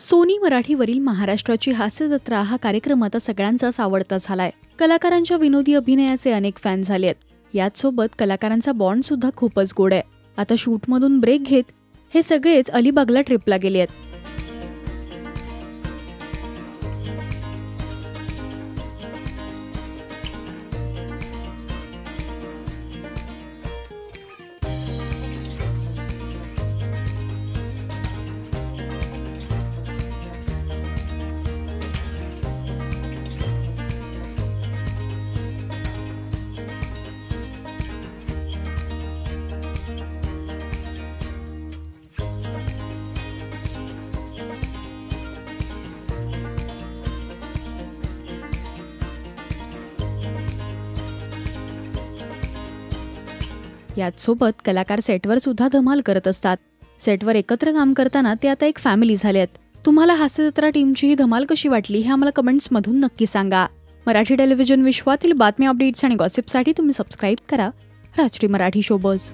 Sony मराठीवरील महाराष्ट्राची हास्य जत्रा हा कार्यक्रम आता सगळ्यांचाच आवडता झालाय. कलाकारांच्या विनोदी अभिनयाचे अनेक फॅन झाले आहेत. याच सोबत कलाकारांचा बॉन्ड सुद्धा खूपच गोड आहे. आता शूटमधून ब्रेक घेत हे सगळेच अलिबागला ट्रिपला गेले आहेत. याचसोबत कलाकार सेटवर सुद्धा धमाल करत असतात. सेटवर एकत्र काम करताना ते आता एक फॅमिली झाले आहेत. तुम्हाला हास्य जत्रा टीमची ही धमाल कशी वाटली हे आम्हाला कमेंट्समधून नक्की सांगा. मराठी टेलिव्हिजन विश्वातील बातम्या, अपडेट्स आणि गॉसिपसाठी तुम्ही सबस्क्राईब करा राजश्री मराठी शोबज.